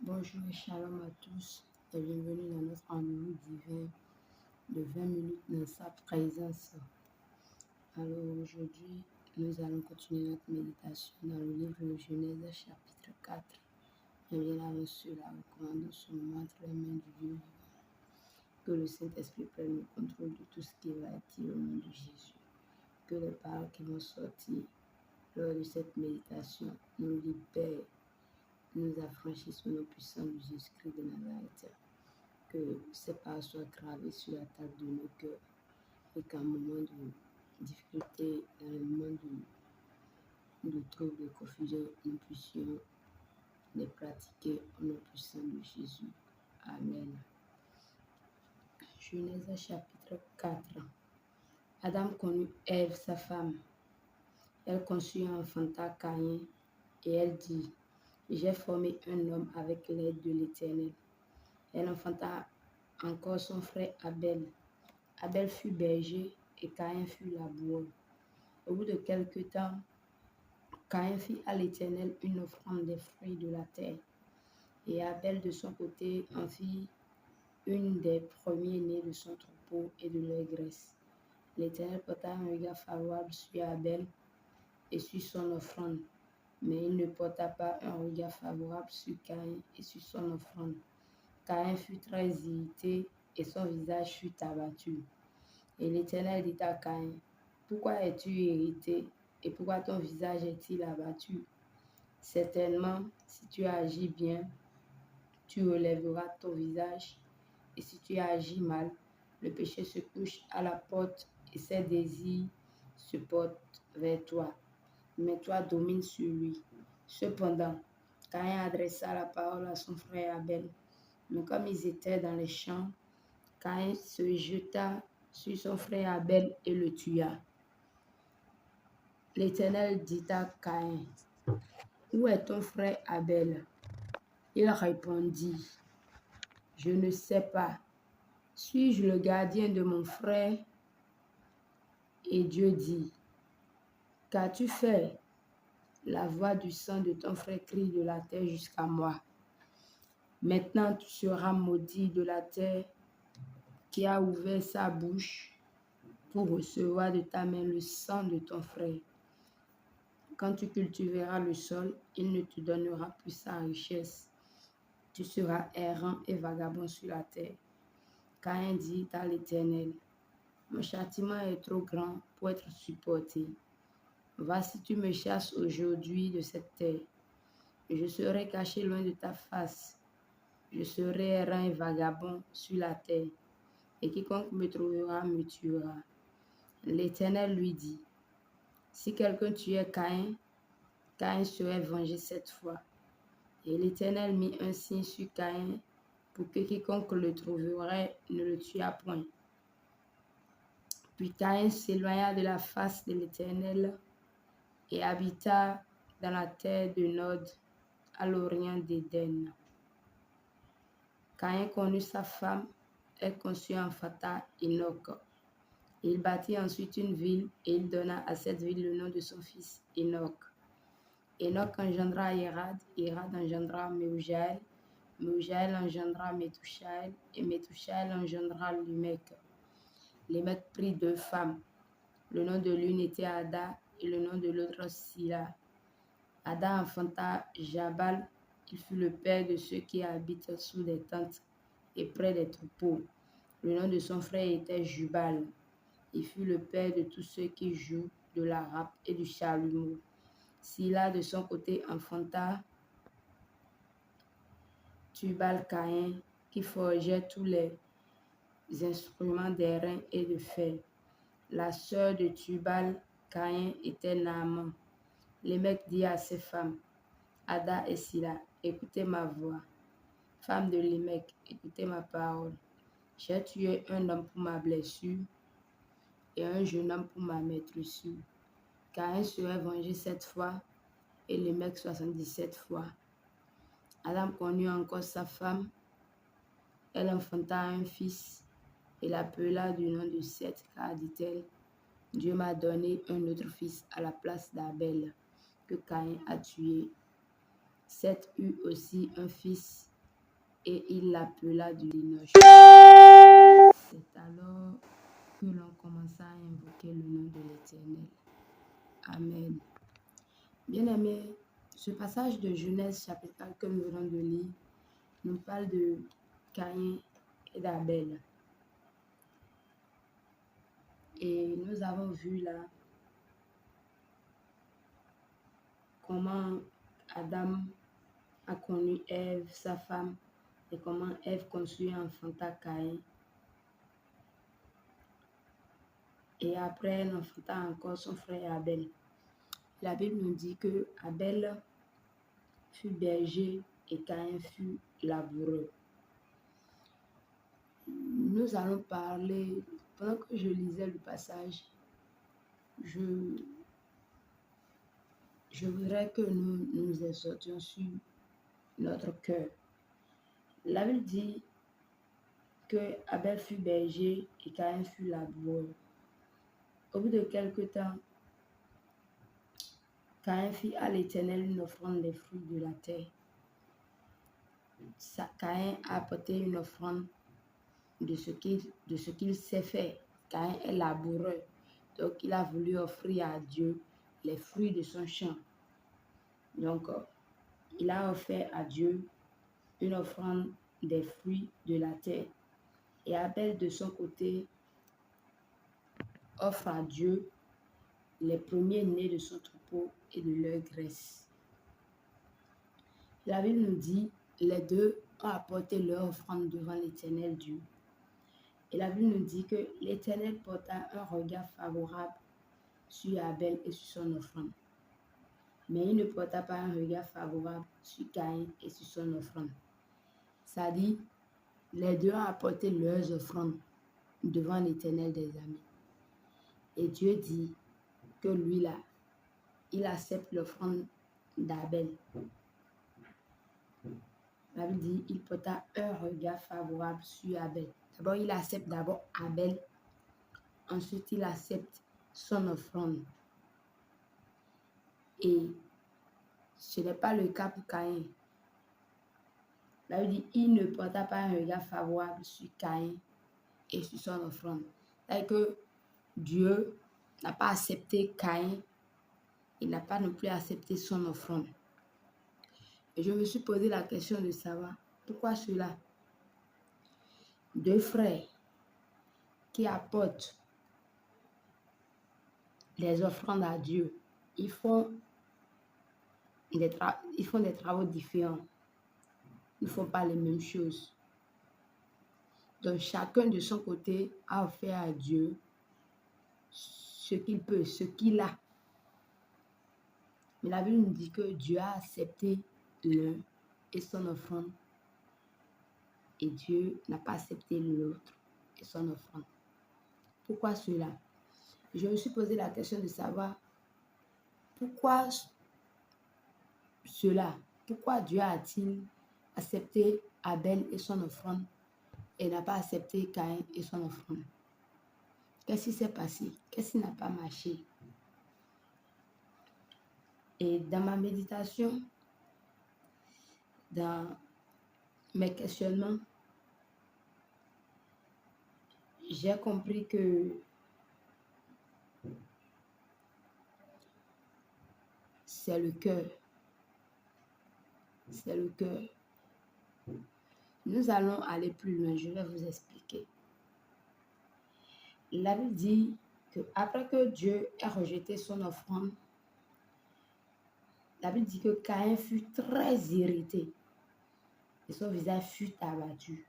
Bonjour et shalom à tous et bienvenue dans notre rendez-vous divin de 20 minutes dans sa présence. Alors aujourd'hui, nous allons continuer notre méditation dans le livre de Genèse chapitre 4. Et bien avant cela, recommandons ce moment entre les mains du Dieu vivant. Que le Saint-Esprit prenne le contrôle de tout ce qui va être dit au nom de Jésus. Que les paroles qui vont sortir lors de cette méditation nous libèrent, nous affranchissent au nom puissant de Jésus-Christ de Nazareth. Que ces paroles soient gravées sur la table de nos cœurs et qu'en moment de difficulté, dans le moment de trouble, de confusion, nous puissions les pratiquer au nom puissant de Jésus. Amen. Genèse chapitre 4. Adam connut Ève, sa femme. Elle conçut et enfanta Caïn, et elle dit, j'ai formé un homme avec l'aide de l'Éternel. Elle enfanta encore son frère Abel. Abel fut berger et Caïn fut laboureur. Au bout de quelque temps, Caïn fit à l'Éternel une offrande des fruits de la terre. Et Abel de son côté en fit une des premiers-nés de son troupeau et de leur graisse. L'Éternel porta un regard favorable sur Abel et sur son offrande, mais il ne porta pas un regard favorable sur Caïn et sur son offrande. Caïn fut très irrité et son visage fut abattu. Et l'Éternel dit à Caïn, pourquoi es-tu irrité et pourquoi ton visage est-il abattu? Certainement, si tu agis bien, tu relèveras ton visage, et si tu agis mal, le péché se couche à la porte et ses désirs se portent vers toi. Mais toi domine sur lui. Cependant, Caïn adressa la parole à son frère Abel. Mais comme ils étaient dans les champs, Caïn se jeta sur son frère Abel et le tua. L'Éternel dit à Caïn, où est ton frère Abel? Il répondit, je ne sais pas. Suis-je le gardien de mon frère? Et Dieu dit, qu'as-tu fait? La voix du sang de ton frère crie de la terre jusqu'à moi. Maintenant tu seras maudit de la terre qui a ouvert sa bouche pour recevoir de ta main le sang de ton frère. Quand tu cultiveras le sol, il ne te donnera plus sa richesse. Tu seras errant et vagabond sur la terre. Caïn dit à l'Éternel, mon châtiment est trop grand pour être supporté. Va si tu me chasses aujourd'hui de cette terre. Je serai caché loin de ta face. Je serai errant et vagabond sur la terre. Et quiconque me trouvera me tuera. L'Éternel lui dit, si quelqu'un tuait Caïn, Caïn serait vengé cette fois. Et l'Éternel mit un signe sur Caïn pour que quiconque le trouverait ne le tuât point. Puis Caïn s'éloigna de la face de l'Éternel et habita dans la terre de Nod, à l'orient d'Éden. Caïn connut sa femme, elle conçut et enfanta Enoch. Il bâtit ensuite une ville et il donna à cette ville le nom de son fils Enoch. Enoch engendra Érad, Érad engendra Méhujaël, Méhujaël engendra Métouchaël et Métouchaël engendra Lémec. Lémec prit 2 femmes. Le nom de l'une était Ada et le nom de l'autre Silla. Ada enfanta Jabal, il fut le père de ceux qui habitent sous des tentes et près des troupeaux. Le nom de son frère était Jubal. Il fut le père de tous ceux qui jouent de la harpe et du chalumeau. Silla de son côté enfanta Tubal-Caïn qui forgeait tous les instruments d'airain et de fer. La sœur de Tubal-Caïn était Naaman. Lémec dit à ses femmes, Ada et Silla, écoutez ma voix. Femme de Lémec, écoutez ma parole. J'ai tué un homme pour ma blessure et un jeune homme pour ma maîtressure. Caïn serait vengé 7 fois et Lémec 77 fois. Adam connut encore sa femme. Elle enfanta un fils et l'appela du nom de Seth, car dit-elle, Dieu m'a donné un autre fils à la place d'Abel que Caïn a tué. Seth eut aussi un fils et il l'appela du linoche. C'est alors que l'on commença à invoquer le nom de l'Éternel. Amen. Bien-aimés, ce passage de Genèse chapitre 4 que nous venons de lire nous parle de Caïn et d'Abel. Et nous avons vu là comment Adam a connu Ève, sa femme, et comment Ève conçut et enfanta Caïn. Et après, elle enfanta encore son frère Abel. La Bible nous dit que Abel fut berger et Caïn fut laboureur. Nous allons parler, pendant que je lisais le passage, je voudrais que nous nous exhortions sur notre cœur. La Bible dit que Abel fut berger et Caïn fut laboureur. Au bout de quelque temps, Caïn fit à l'Éternel une offrande des fruits de la terre. Caïn a apporté une offrande de ce qu'il sait faire. Caïn est laboureur. Donc, il a voulu offrir à Dieu les fruits de son champ. Donc, il a offert à Dieu une offrande des fruits de la terre. Et Abel, de son côté, offre à Dieu les premiers-nés de son troupeau et de leur graisse. La Bible nous dit, les deux ont apporté leur offrande devant l'Éternel Dieu. Et la Bible nous dit que l'Éternel porta un regard favorable sur Abel et sur son offrande. Mais il ne porta pas un regard favorable sur Caïn et sur son offrande. Ça dit, les deux ont apporté leurs offrandes devant l'Éternel des armées. Et Dieu dit que lui là, il accepte l'offrande d'Abel. La Bible dit, il porta un regard favorable sur Abel. D'abord, il accepte Abel. Ensuite, il accepte son offrande. Et ce n'est pas le cas pour Caïn. La Bible dit, il ne porta pas un regard favorable sur Caïn et sur son offrande. C'est-à-dire que Dieu n'a pas accepté Caïn, il n'a pas non plus accepté son offrande. Et je me suis posé la question de savoir pourquoi cela. Deux frères qui apportent les offrandes à Dieu, ils font des travaux différents. Ils ne font pas les mêmes choses. Donc chacun de son côté a offert à Dieu ce qu'il peut, ce qu'il a. Mais la Bible nous dit que Dieu a accepté l'un et son offrande. Et Dieu n'a pas accepté l'autre et son offrande. Pourquoi cela? Je me suis posé la question de savoir pourquoi cela? Pourquoi Dieu a-t-il accepté Abel et son offrande et n'a pas accepté Caïn et son offrande? Qu'est-ce qui s'est passé? Qu'est-ce qui n'a pas marché? Et dans ma méditation, dans mes questionnements, j'ai compris que c'est le cœur. C'est le cœur. Nous allons aller plus loin, je vais vous expliquer. La Bible dit que après que Dieu ait rejeté son offrande, la Bible dit que Caïn fut très irrité et son visage fut abattu.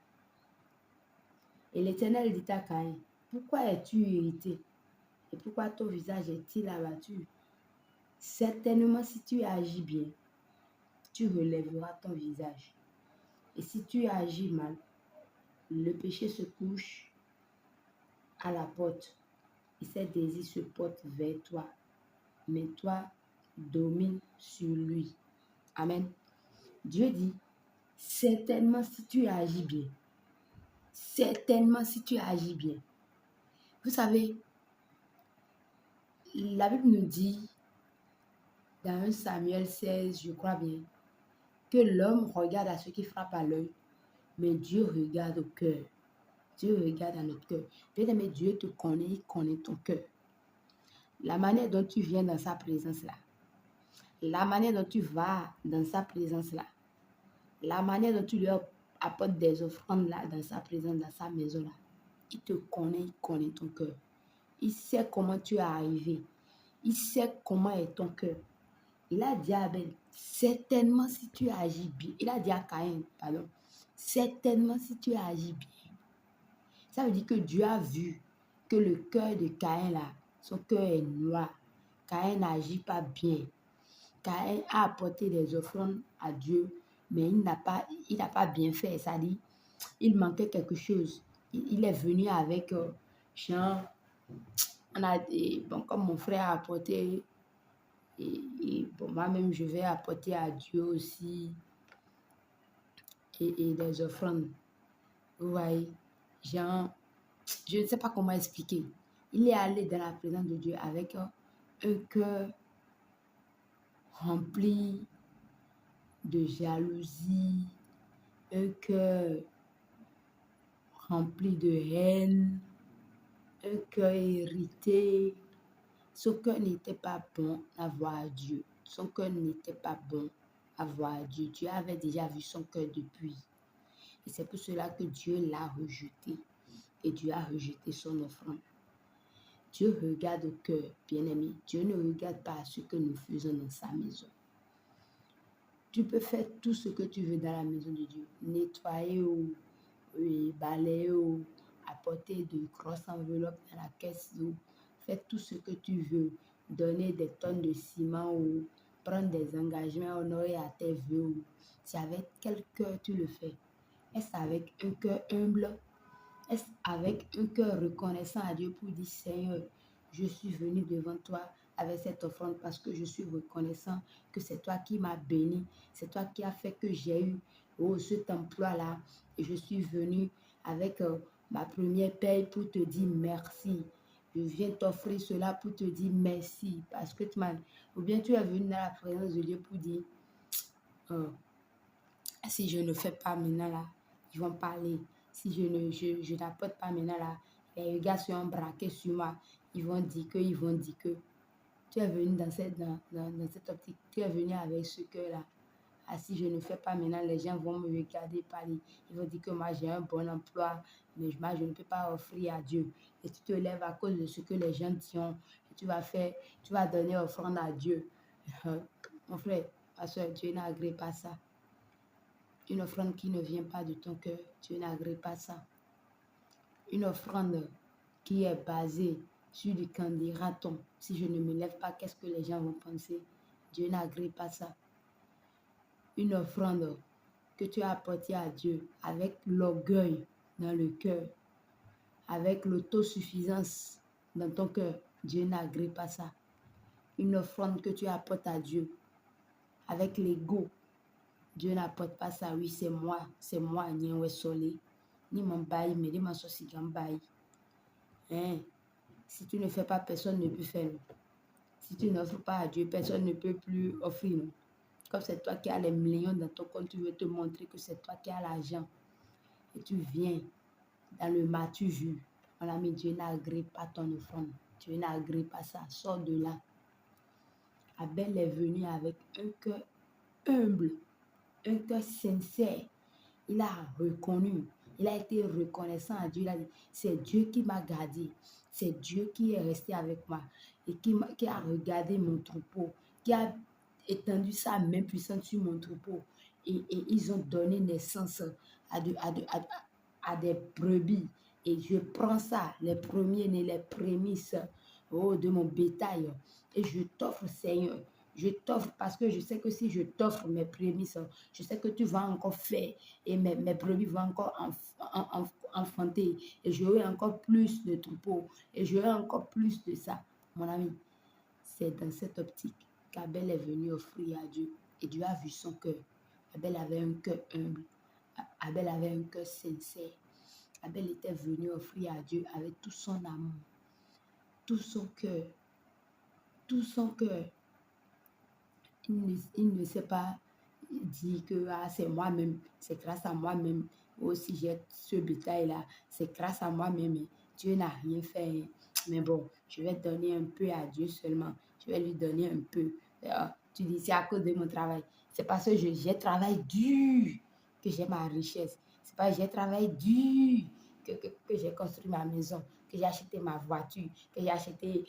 Et l'Éternel dit à Caïn, pourquoi es-tu irrité et pourquoi ton visage est-il abattu? Certainement, si tu agis bien, tu relèveras ton visage. Et si tu agis mal, le péché se couche à la porte et ses désirs se portent vers toi. Mais toi, domine sur lui. Amen. Dieu dit, certainement si tu agis bien. Certainement si tu agis bien. Vous savez, la Bible nous dit, dans 1 Samuel 16, je crois bien, que l'homme regarde à ce qui frappe à l'œil, Mais Dieu regarde au cœur. Dieu regarde à notre cœur. Bien-aimé, Dieu te connaît, il connaît ton cœur. La manière dont tu viens dans sa présence là, la manière dont tu vas dans sa présence là, la manière dont tu lui apportes des offrandes là, dans sa présence, dans sa maison là, il te connaît, il connaît ton cœur. Il sait comment tu es arrivé. Il sait comment est ton cœur. Il a dit à Abel, certainement si tu agis bien. Il a dit à Caïn, pardon, certainement si tu agis bien. Ça veut dire que Dieu a vu que le cœur de Caïn là, son cœur est noir. Caïn n'agit pas bien. Caïn a apporté des offrandes à Dieu, mais il n'a pas bien fait. Ça dit, il manquait quelque chose. Il est venu avec genre, bon, comme mon frère a apporté, bon, moi-même je vais apporter à Dieu aussi et des offrandes. Vous voyez, genre, je ne sais pas comment expliquer. Il est allé dans la présence de Dieu avec un cœur rempli de jalousie, un cœur rempli de haine, un cœur irrité. Son cœur n'était pas bon à voir Dieu. Son cœur n'était pas bon à voir Dieu. Dieu avait déjà vu son cœur depuis. Et c'est pour cela que Dieu l'a rejeté. Et Dieu a rejeté son offrande. Dieu regarde au cœur, bien-aimé. Dieu ne regarde pas ce que nous faisons dans sa maison. Tu peux faire tout ce que tu veux dans la maison de Dieu. Nettoyer ou balayer ou apporter de grosses enveloppes dans la caisse ou faire tout ce que tu veux. Donner des tonnes de ciment ou prendre des engagements honorés à tes vœux. C'est avec quel cœur tu le fais? Est-ce avec un cœur humble? Est-ce avec un cœur reconnaissant à Dieu pour dire, Seigneur, je suis venu devant toi avec cette offrande parce que je suis reconnaissant que c'est toi qui m'as béni, c'est toi qui as fait que j'ai eu cet emploi-là et je suis venu avec ma première paye pour te dire merci. Je viens t'offrir cela pour te dire merci parce que tu m'as... Ou bien tu es venu dans la présence de Dieu pour dire, si je ne fais pas maintenant là, ils vont parler. Si je n'apporte pas maintenant là, les gars sont braqués sur moi. Ils vont dire que. Tu es venu dans cette optique. Tu es venu avec ce cœur-là. Ah, si je ne fais pas maintenant, les gens vont me regarder parler. Ils vont dire que moi j'ai un bon emploi, mais moi je ne peux pas offrir à Dieu. Et tu te lèves à cause de ce que les gens diront. Et tu vas donner offrande à Dieu. Mon frère, ma soeur, Dieu n'agrée pas ça. Une offrande qui ne vient pas de ton cœur, Dieu n'agrée pas ça. Une offrande qui est basée sur du candidaton. Si je ne me lève pas, qu'est-ce que les gens vont penser? Dieu n'agrée pas ça. Une offrande que tu as apportée à Dieu avec l'orgueil dans le cœur, avec l'autosuffisance dans ton cœur, Dieu n'agrée pas ça. Une offrande que tu apportes à Dieu avec l'ego, Dieu n'apporte pas ça. Oui, c'est moi, ni un solé, ni mon bail, mais ni mon souci bail. Hein? Si tu ne fais pas, personne ne peut faire. Si tu n'offres pas à Dieu, personne ne peut plus offrir. Comme c'est toi qui as les millions dans ton compte, tu veux te montrer que c'est toi qui as l'argent. Et tu viens dans le matu vu. Mon ami, Dieu n'agrée pas ton offrande. Dieu n'agrée pas ça. Sors de là. Abel est venu avec un cœur humble, un cœur sincère. Il a reconnu, il a été reconnaissant à Dieu. Il a dit, c'est Dieu qui m'a gardé, c'est Dieu qui est resté avec moi et qui a regardé mon troupeau, qui a étendu sa main puissante sur mon troupeau. Et ils ont donné naissance à des brebis. Et je prends ça, les premiers-nés, les prémices de mon bétail. Et je t'offre, Seigneur. Je t'offre parce que je sais que si je t'offre mes prémices, je sais que tu vas encore faire et mes brebis vont encore enfanter. Et j'aurai encore plus de troupeaux. Et j'aurai encore plus de ça. Mon ami, c'est dans cette optique qu'Abel est venu offrir à Dieu. Et Dieu a vu son cœur. Abel avait un cœur humble. Abel avait un cœur sincère. Abel était venu offrir à Dieu avec tout son amour, tout son cœur, tout son cœur. Il ne s'est pas dire que ah, c'est moi-même, c'est grâce à moi-même. Aussi, j'ai ce bétail-là, c'est grâce à moi-même. Dieu n'a rien fait. Mais bon, je vais donner un peu à Dieu seulement. Je vais lui donner un peu. Tu dis, c'est à cause de mon travail. C'est parce que j'ai travaillé dur que j'ai ma richesse. C'est parce que j'ai travaillé dur que j'ai construit ma maison, que j'ai acheté ma voiture, que j'ai acheté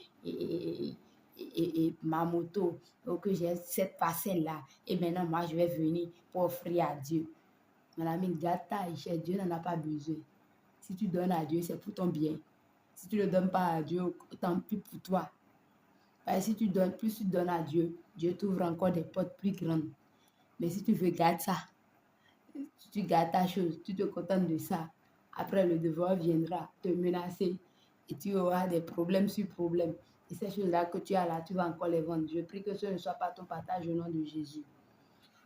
ma moto, ou que j'ai cette parcelle-là. Et maintenant, moi, je vais venir pour offrir à Dieu. Mon ami, garde ta richesse. Dieu n'en a pas besoin. Si tu donnes à Dieu, c'est pour ton bien. Si tu ne le donnes pas à Dieu, tant pis pour toi. Parce que si tu donnes, plus tu donnes à Dieu, Dieu t'ouvre encore des portes plus grandes. Mais si tu veux garder ça, si tu gardes ta chose, tu te contentes de ça, après le devoir viendra te menacer et tu auras des problèmes sur problèmes. Et ces choses-là que tu as là, tu vas encore les vendre. Je prie que ce ne soit pas ton partage au nom de Jésus.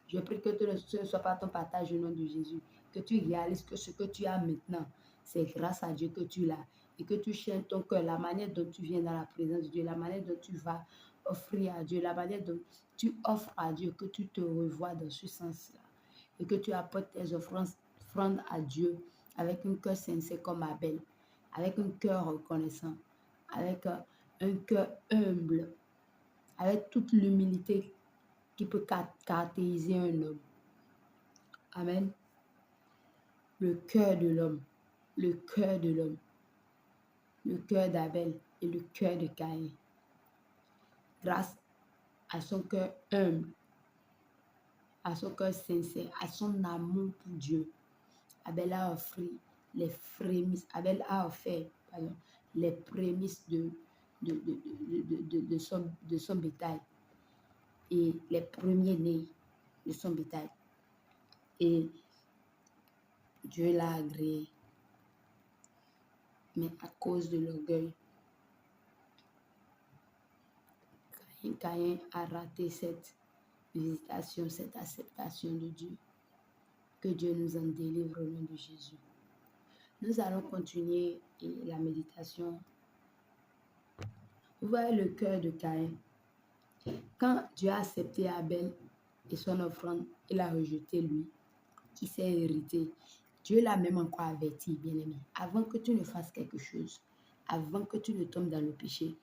Je prie que ce ne soit pas ton partage au nom de Jésus. Que tu réalises que ce que tu as maintenant, c'est grâce à Dieu que tu l'as. Et que tu chantes ton cœur, la manière dont tu viens dans la présence de Dieu, la manière dont tu vas offrir à Dieu, la manière dont tu offres à Dieu, que tu te revois dans ce sens-là. Et que tu apportes tes offrandes à Dieu avec un cœur sincère comme Abel, avec un cœur reconnaissant, avec un cœur humble, avec toute l'humilité qui peut caractériser un homme. Amen. Le cœur de l'homme, le cœur de l'homme, le cœur d'Abel et le cœur de Caïn. Grâce à son cœur humble, à son cœur sincère, à son amour pour Dieu, Abel a offert les prémices, Abel a offert les prémices de son bétail et les premiers-nés de son bétail. Et Dieu l'a agréé. Mais à cause de l'orgueil, Caïn a raté cette visitation, cette acceptation de Dieu. Que Dieu nous en délivre au nom de Jésus. Nous allons continuer la méditation. Vous voyez le cœur de Caïn. Quand Dieu a accepté Abel et son offrande, il a rejeté lui, qui s'est irrité. Dieu l'a même encore averti, bien-aimé. Avant que tu ne fasses quelque chose, avant que tu ne tombes dans le péché,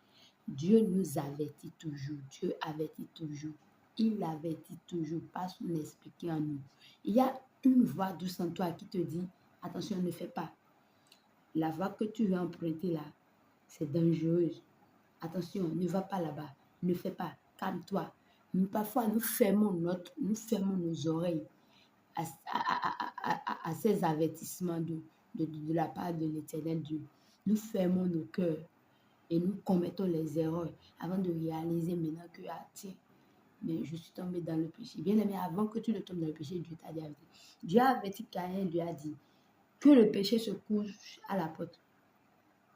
Dieu nous avertit toujours. Dieu avertit toujours. Il avertit toujours par son esprit qui est en nous. Il y a une voix douce en toi qui te dit, attention, ne fais pas. La voie que tu veux emprunter là, c'est dangereuse. Attention, ne va pas là-bas. Ne fais pas. Calme-toi. Parfois, nous fermons nos oreilles à ces avertissements de la part de l'Éternel Dieu. Nous fermons nos cœurs et nous commettons les erreurs avant de réaliser maintenant que, ah tiens, mais je suis tombé dans le péché. Bien aimé, avant que tu ne tombes dans le péché, Dieu t'a dit averti. Dieu a averti Caïn, Dieu a dit que le péché se couche à la porte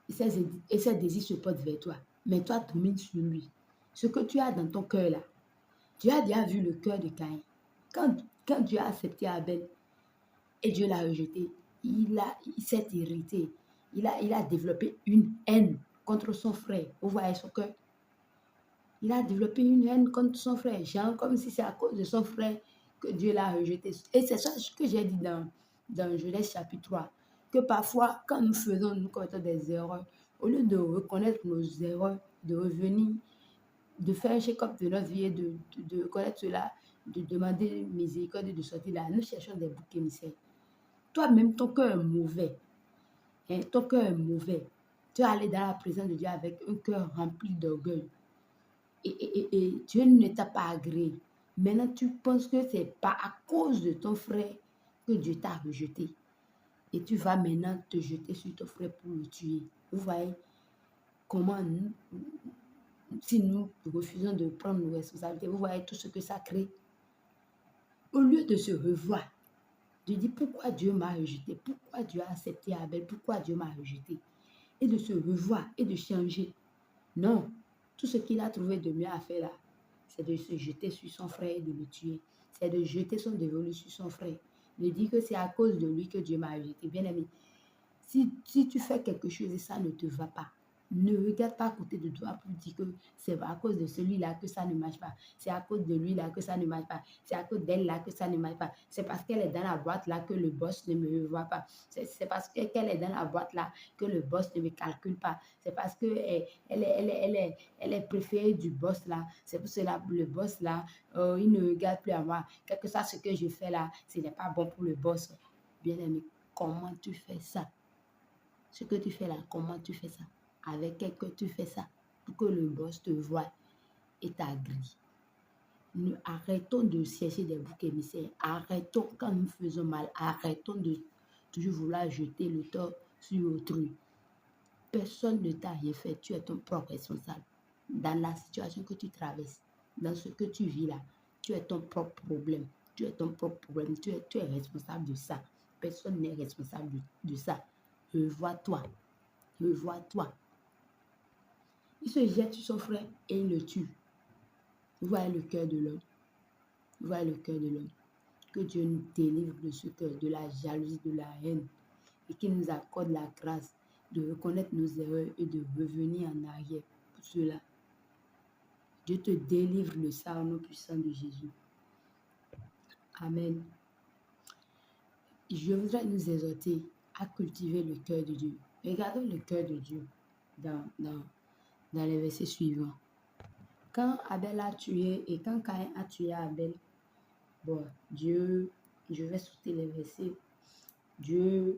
et ses désirs se portent vers toi. Mais toi, domine sur lui. Ce que tu as dans ton cœur là, Dieu a déjà vu le cœur de Caïn. Quand Dieu a accepté Abel et Dieu l'a rejeté, il s'est irrité. Il a développé une haine contre son frère. Vous voyez son cœur? Il a développé une haine contre son frère. Genre comme si c'est à cause de son frère que Dieu l'a rejeté. Et c'est ça que j'ai dit dans Genèse chapitre 3. Que parfois, quand nous commettons des erreurs, au lieu de reconnaître nos erreurs, de revenir, de faire un check-up de notre vie et de reconnaître cela, de demander miséricorde et de sortir là, nous cherchons des boucs émissaires. Toi-même, ton cœur est mauvais. Hein, ton cœur est mauvais. Tu es allé dans la présence de Dieu avec un cœur rempli d'orgueil. Et Dieu ne t'a pas agréé. Maintenant, tu penses que ce n'est pas à cause de ton frère que Dieu t'a rejeté. Et tu vas maintenant te jeter sur ton frère pour le tuer. Vous voyez comment si nous refusons de prendre nos responsabilités, vous voyez tout ce que ça crée. Au lieu de se revoir, de dire pourquoi Dieu m'a rejeté, pourquoi Dieu a accepté Abel, pourquoi Dieu m'a rejeté, et de se revoir et de changer. Non, tout ce qu'il a trouvé de mieux à faire là, c'est de se jeter sur son frère et de le tuer. C'est de jeter son dévolu sur son frère. De dire que c'est à cause de lui que Dieu m'a rejeté. Bien aimé, si tu fais quelque chose et ça ne te va pas, Ne regarde pas à côté de toi pour dire que c'est à cause de celui-là que ça ne marche pas. C'est à cause de lui-là que ça ne marche pas. C'est à cause d'elle-là que ça ne marche pas. C'est parce qu'elle est dans la boîte-là que le boss ne me voit pas. C'est parce qu'elle est dans la boîte-là que le boss ne me calcule pas. C'est parce qu'elle elle est préférée du boss-là. C'est pour cela que le boss-là, il ne regarde plus à moi. Quel que soit ce que je fais là, ce n'est pas bon pour le boss. Bien aimé, comment tu fais ça? Ce que tu fais là, comment tu fais ça? Avec quel que tu fais ça pour que le boss te voie et t'agrée. Nous arrêtons de chercher des boucs émissaires. Arrêtons quand nous faisons mal. Arrêtons de toujours vouloir jeter le tort sur autrui. Personne ne t'a rien fait. Tu es ton propre responsable. Dans la situation que tu traverses, dans ce que tu vis là, tu es ton propre problème. Tu es ton propre problème. Tu es responsable de ça. Personne n'est responsable de ça. Revois-toi. Revois-toi. Il se jette sur son frère et il le tue. Vous voyez le cœur de l'homme. Vous voyez le cœur de l'homme. Que Dieu nous délivre de ce cœur, de la jalousie, de la haine. Et qu'il nous accorde la grâce de reconnaître nos erreurs et de revenir en arrière pour cela. Dieu te délivre le sang au nom puissant de Jésus. Amen. Je voudrais nous exhorter à cultiver le cœur de Dieu. Regardons le cœur de Dieu dans les versets suivants. Quand Abel a tué et quand Caïn a tué Abel, bon, Dieu, je vais sauter les versets. Dieu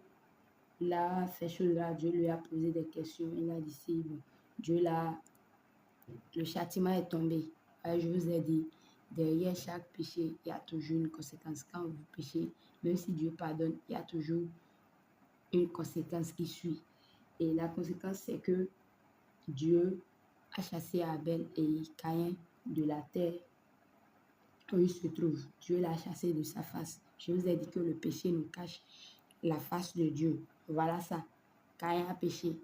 l'a fait chose là, Dieu lui a posé des questions, il a dit, bon, Dieu l'a, le châtiment est tombé. Alors, je vous ai dit, derrière chaque péché, il y a toujours une conséquence. Quand vous péchez, même si Dieu pardonne, il y a toujours une conséquence qui suit. Et la conséquence, c'est que Dieu a chassé Abel et Caïn de la terre où il se trouve. Dieu l'a chassé de sa face. Je vous ai dit que le péché nous cache la face de Dieu. Voilà ça. Caïn a péché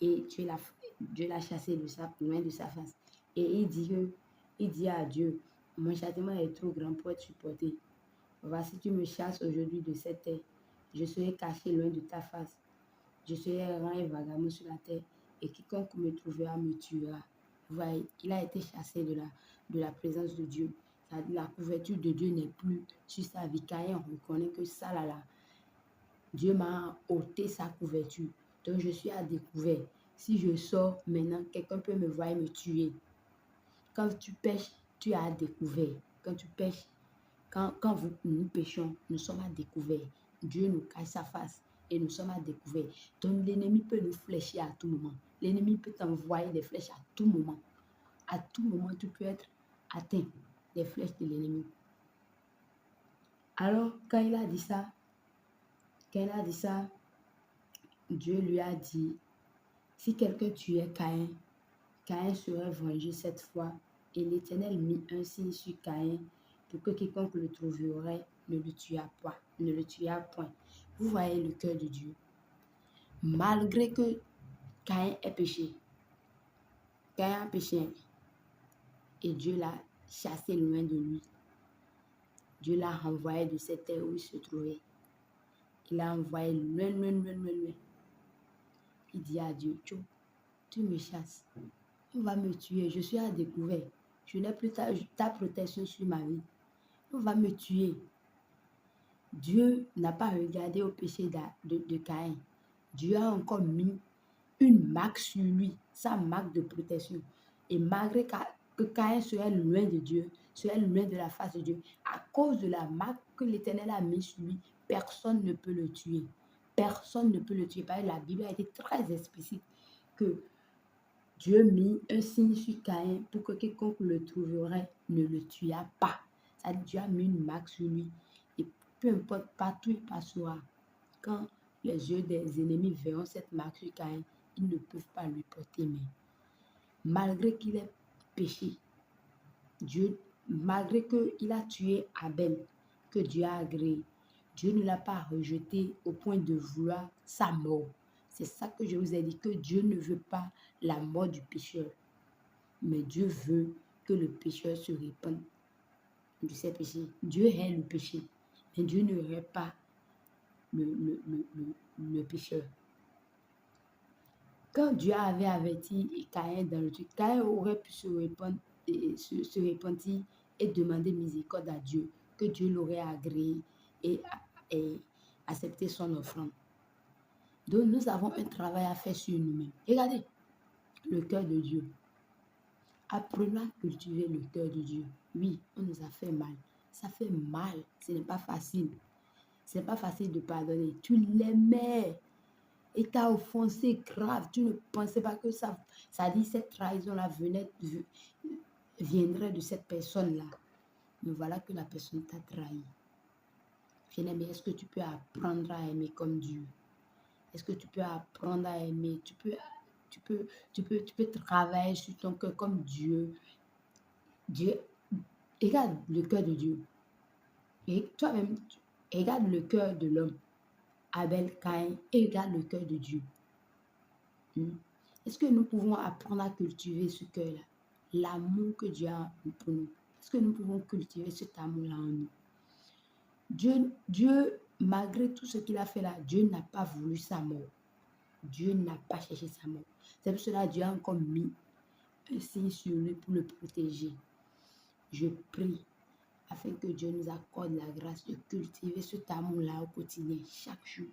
et Dieu l'a chassé loin de sa face. Et il dit à Dieu, mon châtiment est trop grand pour être supporté. Voici, tu me chasses aujourd'hui de cette terre. Je serai caché loin de ta face. Je serai errant et vagabond sur la terre, et quiconque me trouvera me tuera. Vous voyez, il a été chassé de la présence de Dieu. La couverture de Dieu n'est plus sur sa vie. Caïn reconnaît que ça là, Dieu m'a ôté sa couverture. Donc je suis à découvert. Si je sors maintenant, quelqu'un peut me voir et me tuer. Quand tu pêches, tu es à découvert. Quand tu pêches, quand nous pêchons, nous sommes à découvert. Dieu nous cache sa face et nous sommes à découvert. Donc l'ennemi peut nous fléchir à tout moment. L'ennemi peut t'envoyer des flèches à tout moment. À tout moment, tu peux être atteint des flèches de l'ennemi. Alors, quand il a dit ça, Dieu lui a dit, si quelqu'un tuait Caïn, Caïn serait vengé cette fois, et l'Éternel mit un signe sur Caïn pour que quiconque le trouverait ne le tuât point. Vous voyez le cœur de Dieu. Malgré que Caïn ait péché, Caïn a péché, et Dieu l'a chassé loin de lui. Dieu l'a renvoyé de cette terre où il se trouvait. Il l'a envoyé loin. Il dit à Dieu, tu me chasses. On va me tuer. Je suis à découvert. Je n'ai plus ta protection sur ma vie. On va me tuer. Dieu n'a pas regardé au péché de Caïn. Dieu a encore mis une marque sur lui, sa marque de protection. Et malgré que Caïn serait loin de Dieu, serait loin de la face de Dieu, à cause de la marque que l'Éternel a mise sur lui, personne ne peut le tuer. Personne ne peut le tuer. Parce que la Bible a été très explicite que Dieu mit un signe sur Caïn pour que quiconque le trouverait ne le tuât pas. Ça dit, Dieu a mis une marque sur lui. Et peu importe, partout il passera. Quand les yeux des ennemis verront cette marque sur Caïn, ils ne peuvent pas lui porter main. Malgré qu'il ait péché, malgré qu'il a tué Abel, que Dieu a agréé, Dieu ne l'a pas rejeté au point de vouloir sa mort. C'est ça que je vous ai dit, que Dieu ne veut pas la mort du pécheur. Mais Dieu veut que le pécheur se répande de ses péchés. Dieu hait le péché, mais Dieu ne hait pas le pécheur. Quand Dieu avait averti Caïn dans le truc, Caïn aurait pu se repentir et demander miséricorde à Dieu, que Dieu l'aurait agréé et accepté son offrande. Donc nous avons un travail à faire sur nous-mêmes. Regardez, le cœur de Dieu. Apprenons à cultiver le cœur de Dieu. Oui, on nous a fait mal. Ça fait mal. Ce n'est pas facile. Ce n'est pas facile de pardonner. Tu l'aimais et t'as offensé grave. Tu ne pensais pas que ça dit cette trahison-là viendrait de cette personne-là. Mais voilà que la personne t'a trahi. Bien-aimé, est-ce que tu peux apprendre à aimer comme Dieu? Est-ce que tu peux apprendre à aimer? Tu peux travailler sur ton cœur comme Dieu. Dieu, regarde le cœur de Dieu. Et toi-même, regarde le cœur de l'homme, Abel, Caïn, et regarde le cœur de Dieu. Est-ce que nous pouvons apprendre à cultiver ce cœur-là? L'amour que Dieu a pour nous. Est-ce que nous pouvons cultiver cet amour-là en nous? Dieu, malgré tout ce qu'il a fait là, Dieu n'a pas voulu sa mort. Dieu n'a pas cherché sa mort. C'est pour cela que Dieu a encore mis un signe sur lui pour le protéger. Je prie afin que Dieu nous accorde la grâce de cultiver cet amour-là au quotidien, chaque jour,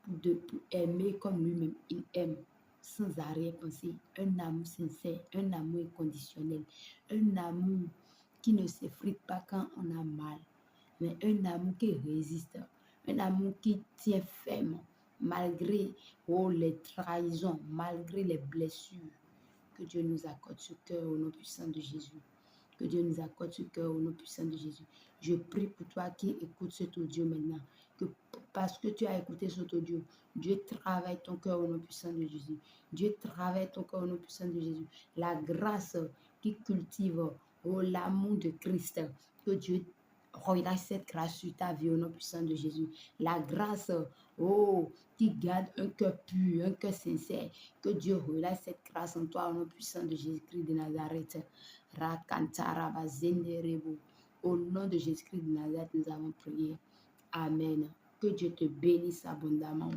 pour aimer comme lui-même il aime, sans arrière-pensée, un amour sincère, un amour inconditionnel, un amour qui ne s'effrite pas quand on a mal, mais un amour qui résiste, un amour qui tient ferme, malgré les trahisons, malgré les blessures. Que Dieu nous accorde ce cœur au nom puissant de Jésus. Que Dieu nous accorde ce cœur au nom puissant de Jésus. Je prie pour toi qui écoutes cet audio maintenant, que parce que tu as écouté cet audio, Dieu travaille ton cœur au nom puissant de Jésus. Dieu travaille ton cœur au nom puissant de Jésus. La grâce qui cultive l'amour de Christ, que Dieu relâche cette grâce sur ta vie au nom puissant de Jésus. La grâce, qui garde un cœur pur, un cœur sincère, que Dieu relâche cette grâce en toi au nom puissant de Jésus-Christ de Nazareth. Au nom de Jésus-Christ de Nazareth, nous avons prié. Amen. Que Dieu te bénisse abondamment.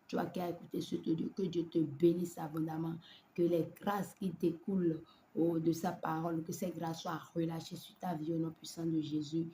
Toi qui as écouté ce audio, que Dieu te bénisse abondamment. Que les grâces qui découlent de sa parole, que ces grâces soient relâchées sur ta vie au nom puissant de Jésus.